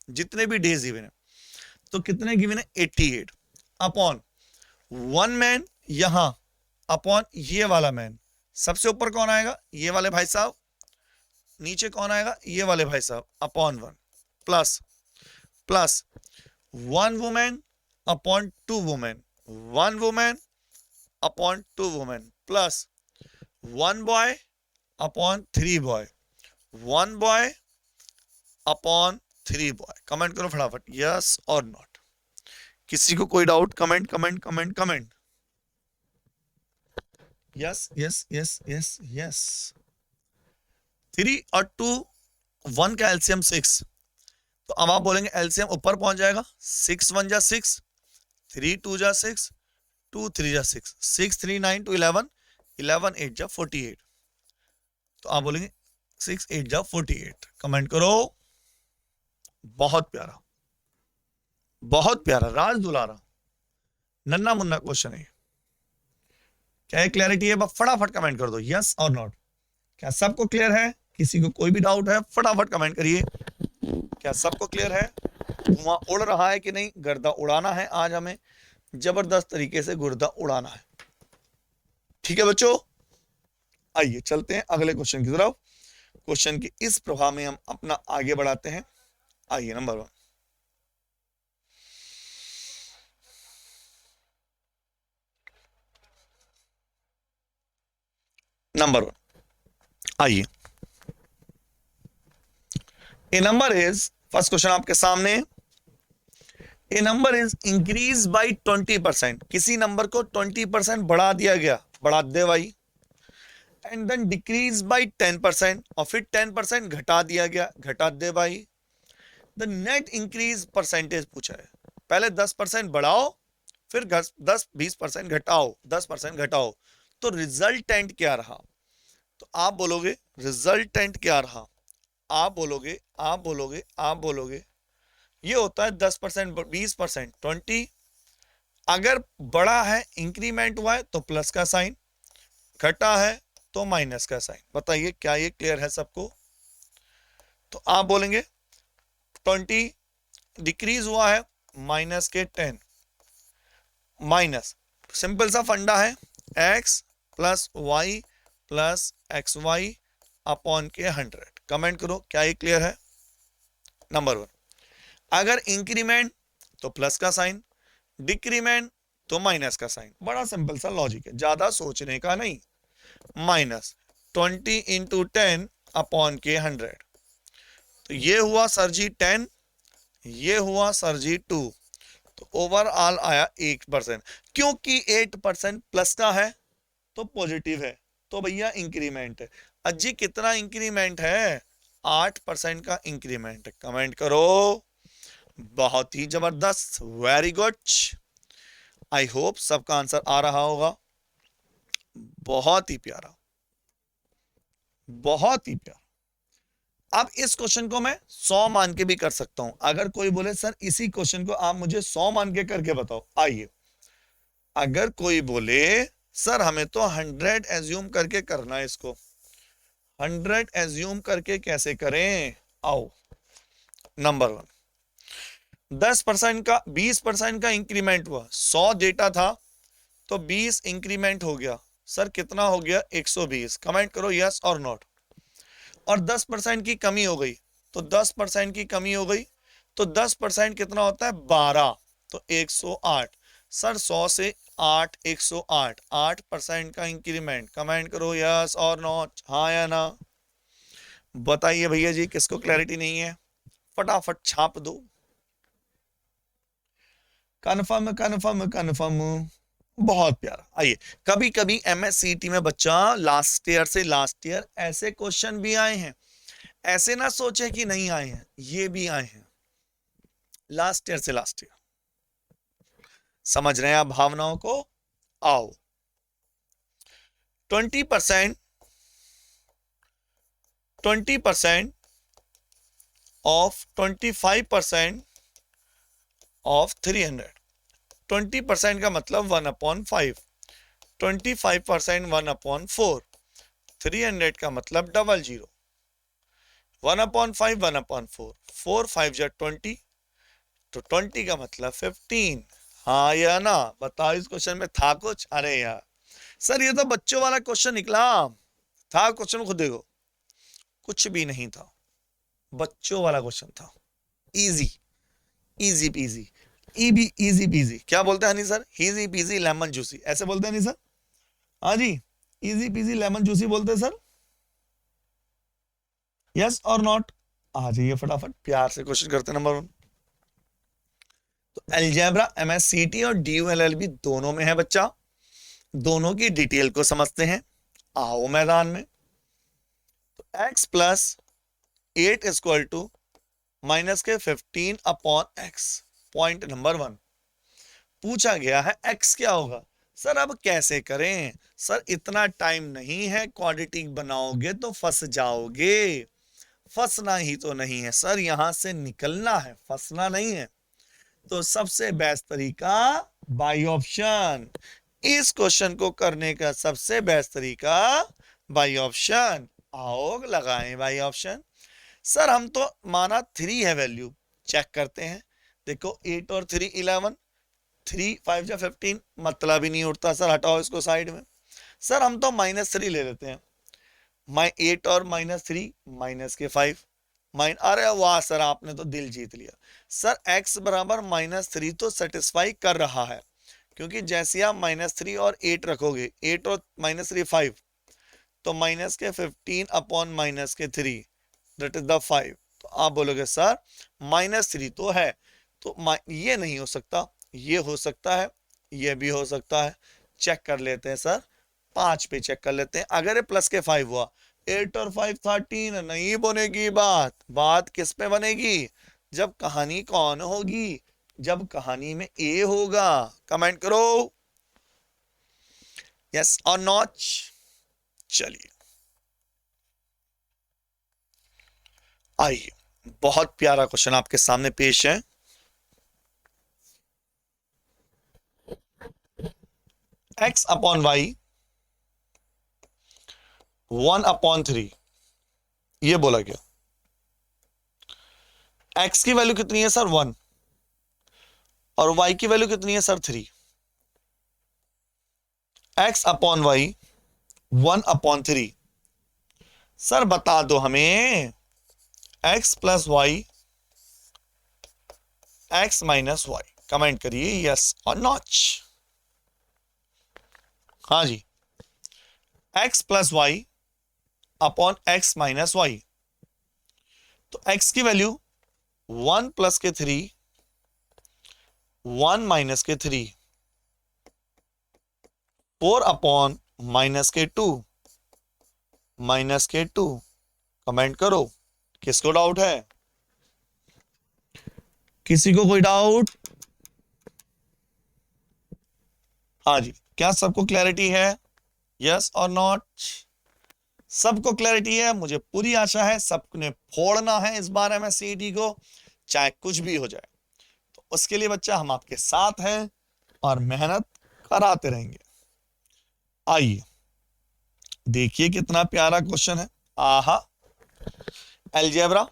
जितने भी डेज गिवन है, तो कितने गिवन है? 88 अपॉन 1 मैन, यहां अपॉन ये वाला मैन। सबसे ऊपर कौन आएगा? ये वाले भाई साहब। नीचे कौन आएगा? ये वाले भाई साहब, upon 1 plus 1 women upon 2 women, 1 women upon 2 women plus 1 boy upon 3 boy, 1 boy upon 3 boy. Comment करो फटाफट, यस और नॉट। किसी को कोई doubt? Comment comment comment comment. Yes yes yes yes yes. 3 और 2, 1 का एलसीएम 6, तो अब आप बोलेंगे एलसीएम ऊपर पहुंच जाएगा। 6 1 जा 6, 3 2 जा 6, 2 3 जा 6, 6 3 9 2 11, 11 8 जा 48। तो आप बोलेंगे 6 8 जा 48। कमेंट करो। बहुत प्यारा, बहुत प्यारा, राज दुलारा, नन्ना मुन्ना क्वेश्चन है। क्या है क्लैरिटी है? फटाफट कमेंट कर दो यस और नॉट। क्या सबको क्लियर है? किसी को कोई भी डाउट है फटाफट कमेंट करिए। क्या सबको क्लियर है? धुआं उड़ रहा है कि नहीं? गर्दा उड़ाना है आज हमें, जबरदस्त तरीके से गर्दा उड़ाना है। ठीक है बच्चों, आइए चलते हैं अगले क्वेश्चन की तरफ। क्वेश्चन की इस प्रभाव में हम अपना आगे बढ़ाते हैं। आइए नंबर 1। नंबर 1 आइए। ए नंबर इज, फर्स्ट क्वेश्चन आपके सामने, ए नंबर इज इंक्रीज बाई 20%। किसी नंबर को 20% बढ़ा दिया गया, बढ़ा दे भाई। एंड देन डिक्रीज बाई 10%, और फिर 10% घटा दिया गया, घटा दे भाई। द नेट इंक्रीज परसेंटेज पूछा है। पहले 10% बढ़ाओ, फिर 10-20% घटाओ, 10% घटाओ, तो रिजल्टेंट क्या रहा? तो आप बोलोगे रिजल्टेंट क्या रहा? आप बोलोगे, आप बोलोगे, आप बोलोगे ये होता है 10%, 20%, 20। अगर बड़ा है, इंक्रीमेंट हुआ है तो प्लस का साइन, घटा है तो माइनस का साइन। बताइए क्या ये क्लियर है सबको? तो आप बोलेंगे 20 डिक्रीज हुआ है, माइनस के 10, माइनस, सिंपल सा फंडा है, x plus y plus x y upon के 100। कमेंट करो क्या ये क्लियर है? नंबर 1, अगर इंक्रीमेंट तो प्लस का साइन, डिक्रीमेंट तो माइनस का साइन। बड़ा सिंपल सा लॉजिक है, ज्यादा सोचने का नहीं। माइनस 20 इंटू 10 अपॉन के 100, तो ये हुआ सर जी 10, ये हुआ सर जी 2, तो ओवरऑल आया 8%। क्योंकि 8% प्लस का है तो पॉजिटिव है, तो भैया इंक्रीमेंट है। अजी कितना इंक्रीमेंट है? 8% का इंक्रीमेंट है। कमेंट करो। बहुत ही जबरदस्त, वेरी गुड। आई होप सबका आंसर आ रहा होगा। बहुत ही प्यारा, बहुत ही प्यारा। अब इस क्वेश्चन को मैं 100 मान के भी कर सकता हूं। अगर कोई बोले सर इसी क्वेश्चन को आप मुझे 100 मान के करके बताओ, आइए। अगर कोई बोले सर हमें तो 100 एज्यूम करके करना है, इसको 100 एज्यूम करके कैसे करें? आओ। नंबर 1, 10% का 20% का इंक्रीमेंट हुआ, 100 डेटा था तो 20 इंक्रीमेंट हो गया। सर कितना हो गया? 120। कमेंट करो यस और नॉट। और 10% की कमी हो गई, तो 10% की कमी हो गई, तो 10% कितना होता है? 12, तो 108। सर 100 से 8, 108, 8% का इंक्रीमेंट। कमेंट करो यस और नॉट, हाँ या ना। बताइए भैया जी, किसको क्लैरिटी नहीं है? फटाफट छाप दो। Confirm confirm confirm. बहुत प्यारा। आइए, कभी कभी एमएससीटी में बच्चा लास्ट ईयर से लास्ट ईयर ऐसे क्वेश्चन भी आए हैं, ऐसे ना सोचे कि नहीं आए हैं, ये भी आए हैं लास्ट ईयर से लास्ट ईयर। समझ रहे हैं आप भावनाओं को? आओ, 20% 20% ऑफ 25% ऑफ 300। 20% का मतलब 1/5, 25% 1/4, 300 का मतलब डबल जीरो, 1/5 1/4, 4 5 जा 20, तो 20 का मतलब 15। हाँ या ना? बताओ, इस क्वेश्चन में था कुछ? अरे यार सर, ये तो बच्चों वाला क्वेश्चन निकला। था क्वेश्चन खुद देखो, कुछ भी नहीं था, बच्चों वाला क्वेश्चन था। Easy, easy PG, easy PG. क्या बोलते हैं Honey sir? Easy peasy lemon juicy, ऐसे बोलते हैं नहीं सर? हाँ जी, इजी पीजी लेमन जूसी बोलते हैं सर। यस और नॉट? आ जाइए फटाफट, प्यार से क्वेश्चन करते हैं। नंबर 1, तो अलजेब्रा एमएससीटी और डीयूएलएलबी दोनों में है बच्चा, दोनों की डिटेल को समझते हैं। आओ मैदान में। तो x plus 8 equal to minus के 15/x। पॉइंट नंबर 1 पूछा गया है, x क्या होगा? सर अब कैसे करें? सर इतना टाइम नहीं है, क्वाड्रेटिक बनाओगे तो फंस जाओगे। फंसना ही तो नहीं है सर, यहां से निकलना है, फंसना नहीं है। तो सबसे बेस्ट तरीका बाई ऑप्शन। इस क्वेश्चन को करने का सबसे बेस्ट तरीका बाई ऑप्शन। आओ लगाएं बाई ऑप्शन। सर हम तो माना 3 है वैल्यू, चेक करते हैं। देखो 8 और 3 11, 3 5 जा 15, मतलब ही नहीं उठता सर, हटाओ इसको साइड में। सर हम तो -3 ले लेते हैं। 8 और -3 माइनस के 5 अरे वाह सर, आपने तो दिल जीत लिया। सर x बराबर -3 तो सेटिस्फाई कर रहा है, क्योंकि जैसे आप -3 और 8 रखोगे, 8 और -3 5, तो माइनस के 15 अपॉन माइनस के 3, दैट इज द 5। तो आप बोलोगे सर -3 तो है, तो ये नहीं हो सकता, ये हो सकता है, ये भी हो सकता है। चेक कर लेते हैं सर, 5 पे चेक कर लेते हैं। अगर ये प्लस के 5 हुआ, 8 और 5 13, नहीं बनेगी बात। बात किस पे बनेगी? जब कहानी कौन होगी? जब कहानी में ए होगा। कमेंट करो यस और नॉट। चलिए आइए, बहुत प्यारा क्वेश्चन आपके सामने पेश है। x अपॉन वाई 1/3, ये बोला गया। x की वैल्यू कितनी है सर? 1, और y की वैल्यू कितनी है sir? 3। x upon y 1/3। Sir बता दो हमें, x plus y, x minus y. Comment करिए यस और नॉट। हाँ जी, x plus y upon x minus y. तो x की वैल्यू 1 प्लस के 3, 1 माइनस के 3, 4 अपॉन माइनस के 2, माइनस के 2। कमेंट करो, किसको डाउट है? किसी को कोई डाउट? हाँ जी, क्या सबको क्लैरिटी है? यस और नॉट? सबको क्लैरिटी है, मुझे पूरी आशा है। सबने फोड़ना है इस बार एमएससीईटी को, चाहे कुछ भी हो जाए। तो उसके लिए बच्चा हम आपके साथ हैं और मेहनत कराते रहेंगे। आइए देखिए कितना प्यारा क्वेश्चन है। आहा, अलजेब्रा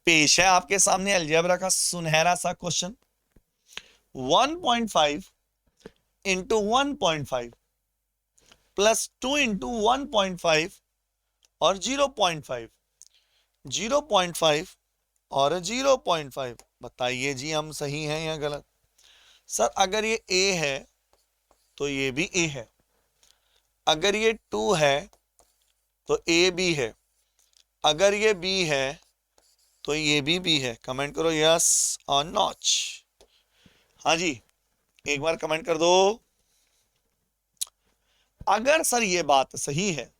पेश है आपके सामने, अलजेब्रा का सुनहरा सा क्वेश्चन। 1.5 इंटू 1.5 प्लस 2 इंटू 1.5 और 0.5, 0.5 और 0.5। बताइए जी, हम सही हैं या गलत? सर अगर ये a है तो ये भी a है, अगर ये 2 है तो a भी है, अगर ये b है तो ये भी b है। कमेंट करो यस और नॉट। हाँ जी, एक बार कमेंट कर दो। अगर सर ये बात सही है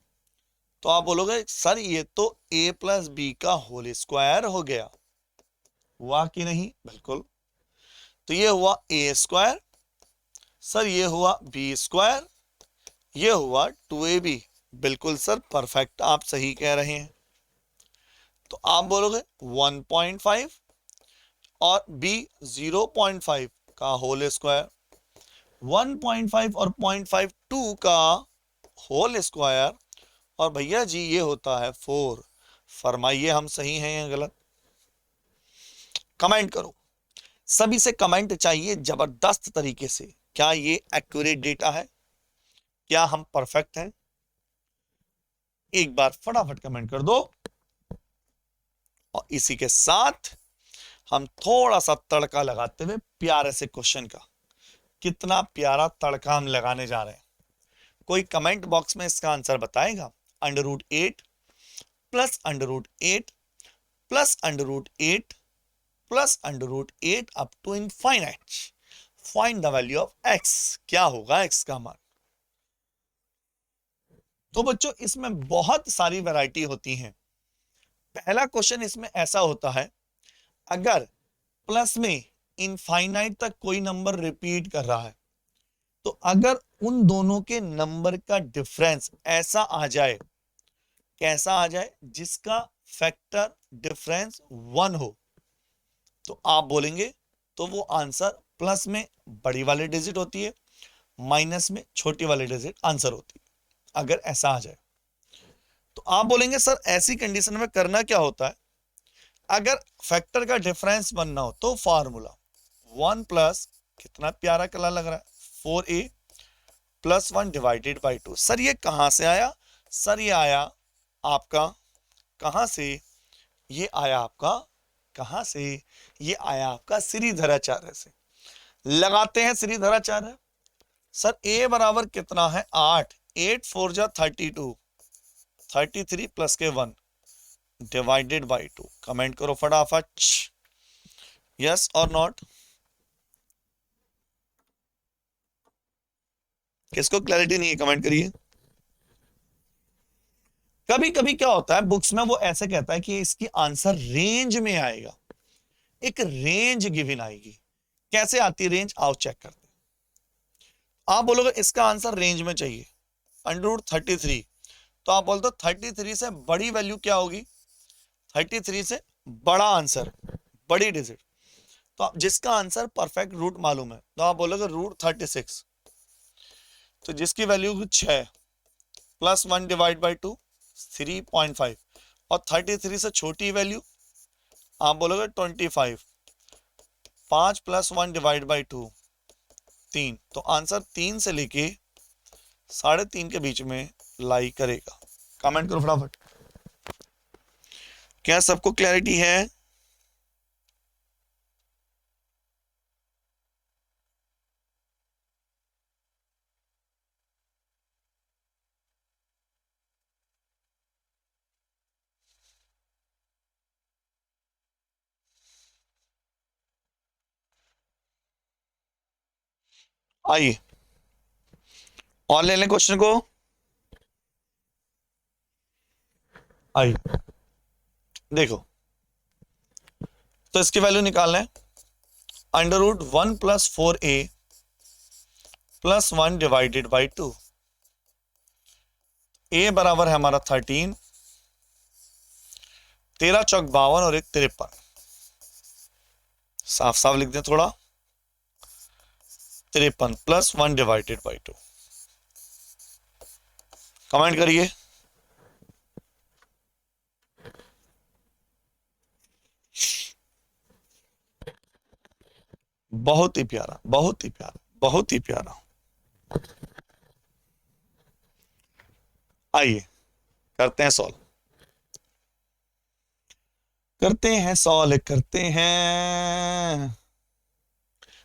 तो आप बोलोगे सर ये तो a प्लस बी का होल स्क्वायर हो गया, हुआ कि नहीं? बिल्कुल। तो ये हुआ a स्क्वायर, सर ये हुआ b स्क्वायर, ये हुआ 2ab। बिल्कुल सर, परफेक्ट, आप सही कह रहे हैं। तो आप बोलोगे 1.5 और b 0.5 का होल स्क्वायर, 1.5 और 0.52 का होल स्क्वायर, और भैया जी ये होता है 4। फरमाइए हम सही हैं या गलत? कमेंट करो, सभी से कमेंट चाहिए जबरदस्त तरीके से। क्या ये एक्यूरेट डेटा है? क्या हम परफेक्ट हैं? एक बार फटाफट कमेंट कर दो। और इसी के साथ हम थोड़ा सा तड़का लगाते हुए प्यारे से क्वेश्चन का, कितना प्यारा तड़का हम लगाने जा रहे हैं। कोई कमेंट बॉक्स में इसका आंसर बताएगा? √8 plus √8 plus √8 plus √8 up to infinite. Find the value of x। क्या होगा x का मान? तो बच्चों इसमें बहुत सारी वैरायटी होती हैं। पहला क्वेश्चन इसमें ऐसा होता है, अगर प्लस में इनफाइनाइट तक कोई नंबर रिपीट कर रहा है, तो अगर उन दोनों के नंबर का डिफरेंस ऐसा आ जाए, कैसा आ जाए? जिसका फैक्टर डिफरेंस 1 हो, तो आप बोलेंगे तो वो आंसर प्लस में बड़ी वाली डिजिट होती है, माइनस में छोटी वाली डिजिट आंसर होती है। अगर ऐसा आ जाए तो आप बोलेंगे सर ऐसी कंडीशन में करना क्या होता है? अगर फैक्टर का डिफरेंस बनना हो तो फॉर्मूला 1 प्लस, कितना प्यारा कलर लग रहा है, 4a plus 1 divided by 2। Sir ये कहां से आया? सर ये आया आपका कहां से? ये आया आपका कहां से? ये आया आपका श्रीधराचार्य से। लगाते हैं श्रीधराचार्य। सर a बराबर कितना है? 8, 8 4 जा 32, 33 प्लस के 1 डिवाइडेड बाई 2। कमेंट करो फटाफट, यस और नॉट। किसको क्लैरिटी नहीं है कमेंट करिए। कभी कभी क्या होता है बुक्स में, वो ऐसे कहता है कि इसकी आंसर रेंज में आएगा, एक रेंज गिवन आएगी। कैसे आती है रेंज? आओ चेक करते हैं। आप बोलोगे इसका आंसर रेंज में चाहिए √33, तो आप बोलते हो 33 से बड़ी वैल्यू क्या होगी? 33 से बड़ा आंसर, बड़ी डिजिट। तो आप जिसका आंसर परफेक्ट रूट मालूम है, तो आप बोलोगे √36, तो जिसकी वैल्यू 6 प्लस 1 डिवाइड बाई 2 3.5, और 33 से छोटी वैल्यू आप बोलोगे 25, 5 प्लस 1 डिवाइड बाई 2 3। तो आंसर 3 से लेके 3.5 के बीच में लाई करेगा। कमेंट करो फटाफट। क्या सबको क्लैरिटी है? आइए और ले लें क्वेश्चन को। आइए देखो, तो इसकी वैल्यू निकालना है। √1 plus 4a plus 1 divided by 2। a बराबर है हमारा 13, 13 चौक 52 और 1 53। साफ साफ लिख दें थोड़ा, 53 प्लस 1 डिवाइडेड बाई 2। कमेंट करिए। बहुत ही प्यारा, बहुत ही प्यारा, बहुत ही प्यारा। आइए करते हैं सॉल्व, करते हैं सॉल्व, करते हैं।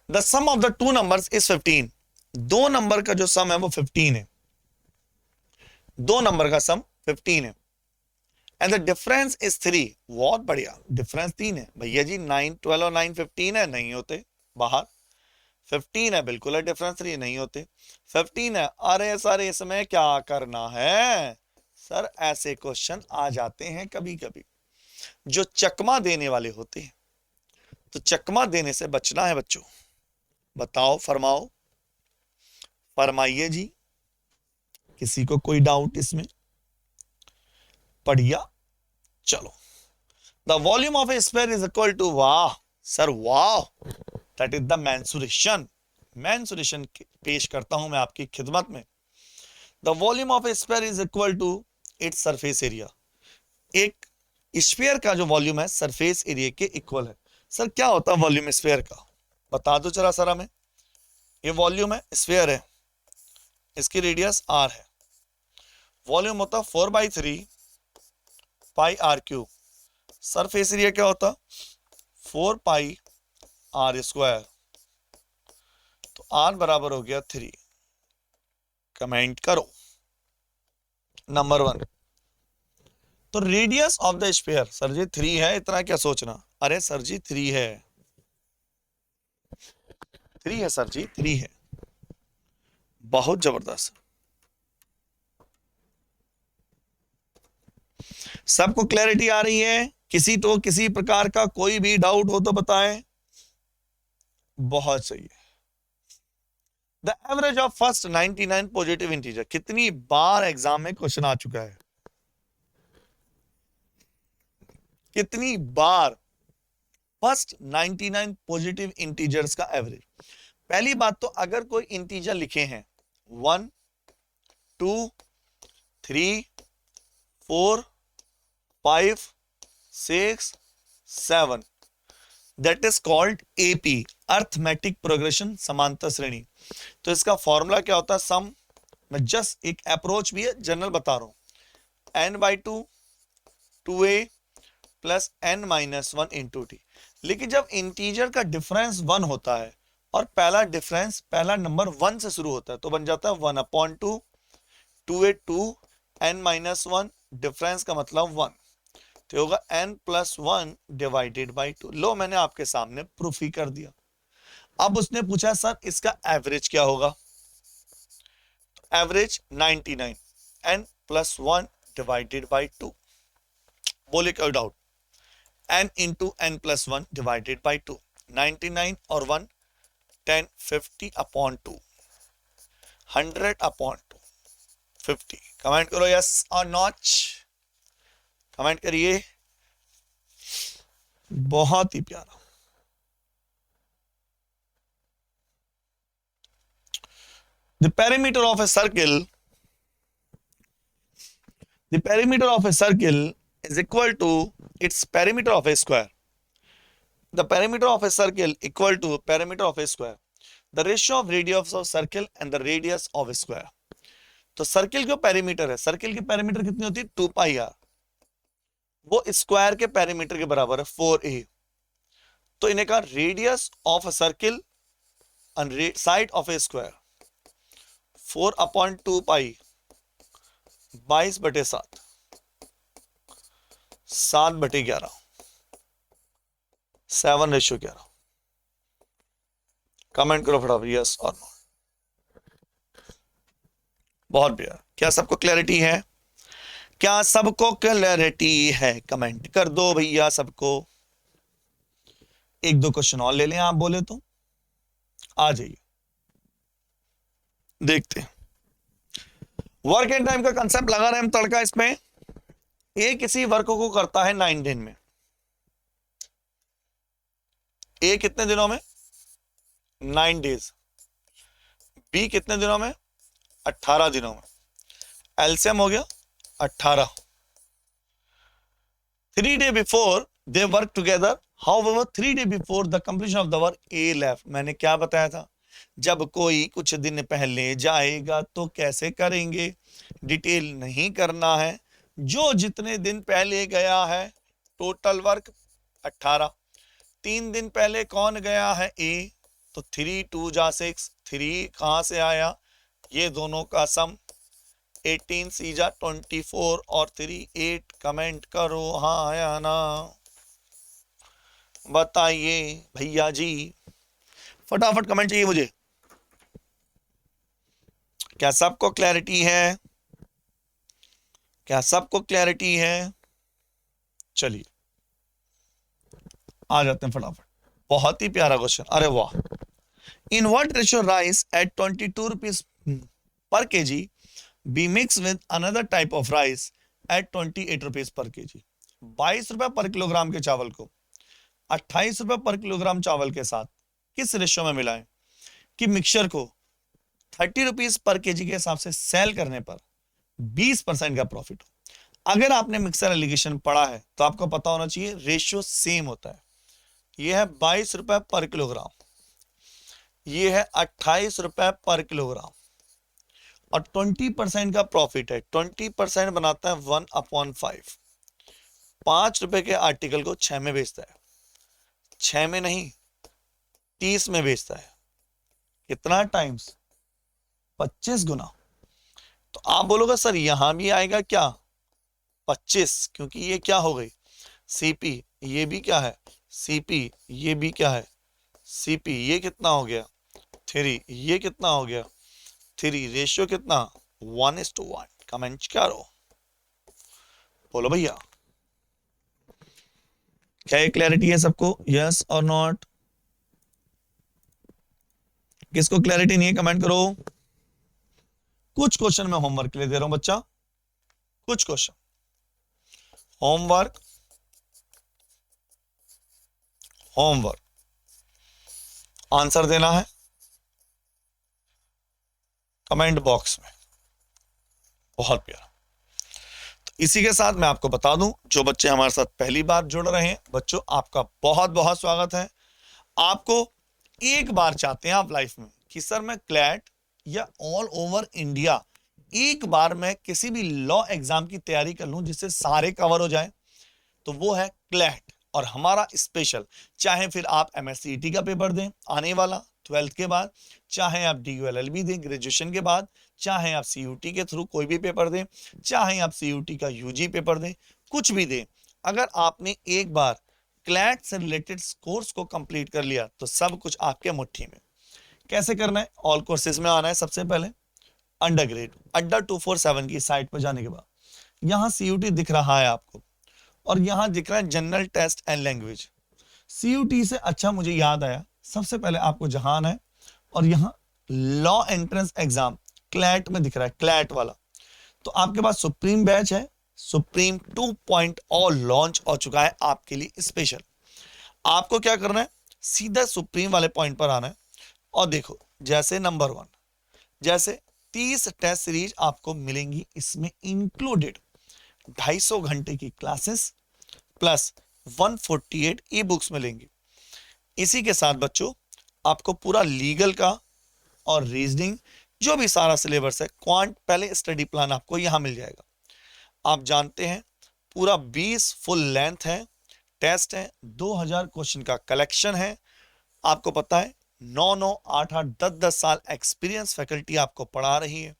The sum of the two numbers is 15। दो नंबर का जो सम है वो 15 है, दो नंबर का सम 15 है। And the difference is 3। बहुत बढ़िया, डिफरेंस 3 है। भैया जी 9 12 और 9 15 है, नहीं होते बाहर। 15 है, बिल्कुल है डिफरेंस, ये नहीं होते। 15 है, अरे सर इसमें क्या करना है? सर ऐसे क्वेश्चन आ जाते हैं कभी कभी जो चकमा देने वाले होते हैं, तो चकमा देने से बचना है बच्चों। बताओ, फरमाओ, फरमाइए जी, किसी को कोई डाउट इसमें? बढ़िया, चलो। The volume of a sphere is equal to, वाह सर वाह, that is the mensuration. Mensuration पेश करता हूं मैं आपकी खिदमत में। The volume of a sphere is equal to its surface area. एक स्फीयर का जो वॉल्यूम है सरफेस एरिया के इक्वल है। सर क्या होता है वॉल्यूम स्फीयर का? बता दो जरा सर हमें। ये वॉल्यूम है, स्फीयर है, इसकी रेडियस r है, वॉल्यूम होता 4/3 पाई r क्यूब। सरफेस एरिया क्या होता? 4 पाई r स्क्वायर, तो r बराबर हो गया 3। कमेंट करो। नंबर 1, तो radius of the sphere, sir ji 3 है, इतना क्या सोचना? अरे सर जी 3 है, 3 है सर जी, 3 है। बहुत जबरदस्त। सबको क्लैरिटी आ रही है? किसी प्रकार का कोई भी डाउट हो तो बताएं। बहुत सही है। The average of first 99 positive integer, कितनी बार एग्जाम में क्वेश्चन आ चुका है? कितनी बार फर्स्ट 99 पॉजिटिव इंटीजर्स का एवरेज? पहली बात तो अगर कोई इंटीजर लिखे हैं 1 2 3 4 5 6 7, that is called AP, arithmetic progression, समांतर श्रेणी। तो इसका फॉर्मूला क्या होता है? सम, मैं जस्ट एक अप्रोच भी है, जनरल बता रहा हूं, n/2 2a plus n-1 into T. लेकिन जब इंटीजर का डिफरेंस 1 होता है और पहला नंबर 1 से शुरू होता है, तो बन जाता है 1/2 2a 2 n-1, डिफरेंस का मतलब 1, तो होगा n+1 डिवाइडेड बाई 2। लो, मैंने आपके सामने प्रूफ ही कर दिया। अब उसने पूछा सर इसका एवरेज क्या होगा? Average 99, n+1 divided by 2। बोले कोई doubt? n into n+1 divided by 2, 99 और 1 10, 50/2, 100/2, 50। कमेंट करो यस और नॉट, कमेंट करिए। बहुत ही प्यारा। The perimeter of a circle, the perimeter of a circle is equal to its perimeter of a square. The perimeter of a circle equal to perimeter of a square. The ratio of radius of circle and the radius of a square. तो circle का perimeter है, circle की perimeter कितनी होती है? 2πr, वो square के perimeter के बराबर है 4a। तो इन्हें कहा radius of a circle and side of a square 4/2π 22/7 7/11 7:11। Comment करो फटाफट यस और नो। बहुत बढ़िया। क्या सबको क्लैरिटी है? क्या सबको क्लैरिटी है? कमेंट कर दो भैया सबको। एक दो क्वेश्चन और ले लें, आप बोले तो आ जाइए, देखते हैं। वर्क एंड टाइम का कंसेप्ट लगा रहे हम तड़का इसमें। ए किसी वर्क को करता है 9 दिन में। ए कितने दिनों में? 9 डेज। बी कितने दिनों में? 18 दिनों में। एलसीएम हो गया 18। 3 days before they work together, however 3 days before the completion of the work A left। मैंने क्या बताया था? जब कोई कुछ दिन पहले जाएगा तो कैसे करेंगे? डिटेल नहीं करना है, जो जितने दिन पहले गया है, टोटल वर्क 18। 3 दिन पहले कौन गया है? ए, तो 3 2 जा 6, 3 कहां से आया? ये दोनों का सम 18 सीजा 24 और 3 8। कमेंट करो हाँ या ना, बताइए भैया जी। फटाफट कमेंट चाहिए मुझे। क्या सबको क्लैरिटी है? क्या सबको क्लैरिटी है? चलिए आ जाते हैं फटाफट। बहुत ही प्यारा क्वेश्चन, अरे वाह। In what ratio rice at 22 rupees per KG B mix with another type of rice at 28 rupees per KG. 22 रुपए पर किलोग्राम के चावल को 28 रुपए पर किलोग्राम चावल के साथ किस रेशियो में मिलाएं कि मिक्सचर को 30 रुपीज पर केजी के हिसाब से सेल करने पर 20% का प्रॉफिट हो। अगर आपने मिक्सर एलिगेशन पढ़ा है तो आपको पता होना चाहिए रेशियो सेम होता है। यह है 22 रुपए पर किलोग्राम, यह है 28 रुपए पर किलोग्राम, और 20% का प्रॉफिट है। 20% बनाता है 1/5। 5 रुपए के आर्टिकल को 6 में बेचता है, 6 में नहीं 30 में बेचता है। कितना टाइम्स? 25 गुना। तो आप बोलोगे सर यहां भी आएगा क्या 25, क्योंकि ये क्या हो गई सीपी, ये भी क्या है सीपी, ये भी क्या है सीपी। ये कितना हो गया 3, ये कितना हो गया 3। रेशियो कितना 1:1। कमेंट करो, बोलो भैया क्या ये क्लैरिटी है सबको? यस और नॉट? किसको क्लैरिटी नहीं है कमेंट करो। कुछ क्वेश्चन मैं होमवर्क के लिए दे रहा हूं बच्चा, कुछ क्वेश्चन होमवर्क, होमवर्क आंसर देना है कमेंट बॉक्स में। बहुत प्यारा। तो इसी के साथ मैं आपको बता दूं, जो बच्चे हमारे साथ पहली बार जुड़ रहे हैं, बच्चों आपका बहुत बहुत स्वागत है। आपको एक बार चाहते हैं आप लाइफ में कि सर मैं क्लैट या ऑल ओवर इंडिया एक बार मैं किसी भी लॉ एग्जाम की तैयारी कर लूं जिससे सारे कवर हो जाए, तो वो है क्लैट। और हमारा स्पेशल, चाहे फिर आप MSCET का पेपर दें आने वाला 12th के बाद, चाहे आप DULLB दें ग्रेजुएशन के बाद, चाहे आप CUT के थ्रू कोई भी पेपर दें, चाहे आप CUT का UG पेपर दें, कुछ भी दें, अगर आपने एक बार क्लैट से रिलेटेड कोर्स को कंप्लीट कर लिया तो सब कुछ आपके मुट्ठी में। कैसे करना है? ऑल कोर्सेज में आना है। सबसे पहले अंडर ग्रेड अड्डा 247 की साइट पर जाने के बाद यहां CUT दिख रहा है आपको, और यहां दिख रहा है general test and language. CUT से अच्छा मुझे याद आया, सबसे पहले आपको जहां आना है और यहां लॉ एंट्रेंस एग्जाम क्लैट में दिख रहा है, क्लैट वाला। तो आपके पास सुप्रीम बैच है, सुप्रीम 2.0 लॉन्च हो चुका है आपके लिए स्पेशल। आपको क्या करना है, सीधा सुप्रीम वाले पॉइंट पर आना है और देखो, जैसे नंबर 1, जैसे 30 टेस्ट सीरीज आपको मिलेंगी, इसमें इंक्लूडेड 250 घंटे की क्लासेस प्लस 148 ई बुक्स मिलेंगी। इसी के साथ बच्चों आपको पूरा लीगल का और रीजनिंग जो भी सारा सिलेबस है, क्वांट पहले स्टडी प्लान आपको यहां मिल जाएगा। आप जानते हैं पूरा 20 फुल लेंथ है, टेस्ट है, 2000 क्वेश्चन का कलेक्शन है। आपको पता है 9-9, 8-8, 10-10 साल एक्सपीरियंस फैकल्टी आपको पढ़ा रही है।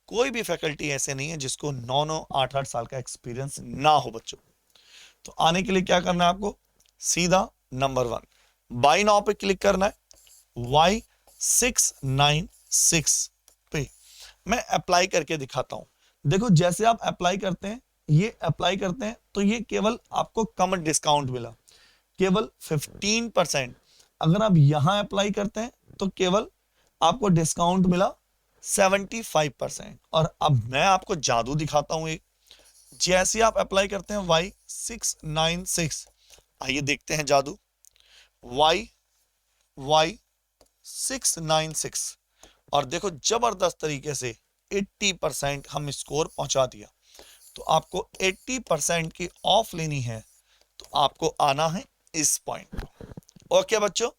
कोई भी फैकल्टी ऐसे नहीं है जिसको 9-9, 8-8 साल का एक्सपीरियंस ना हो बच्चों। तो आने के लिए क्या करना है आपको, सीधा नंबर 1 बाय नाउ पे क्लिक करना है, Y696 पे। मैं अप्लाई करके दिखाता हूं। देखो जैसे आप अप्लाई करते हैं, ये अप्लाई करते हैं तो ये केवल आपको कम डिस्काउंट मिला, केवल 15%। अगर आप यहां अप्लाई करते हैं तो केवल आपको डिस्काउंट मिला 75%। और अब मैं आपको जादू दिखाता हूं एक। जैसे आप अप्लाई करते हैं Y696, आइए देखते हैं जादू। Y696 और देखो जबरदस्त तरीके से 80% हम स्कोर पहुंचा दिया। तो आपको 80% की ऑफ लेनी है तो आपको आना है इस पॉइंट। ओके बच्चों,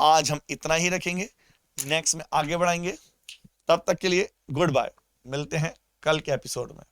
आज हम इतना ही रखेंगे, नेक्स्ट में आगे बढ़ाएंगे। तब तक के लिए गुड बाय, मिलते हैं कल के एपिसोड में।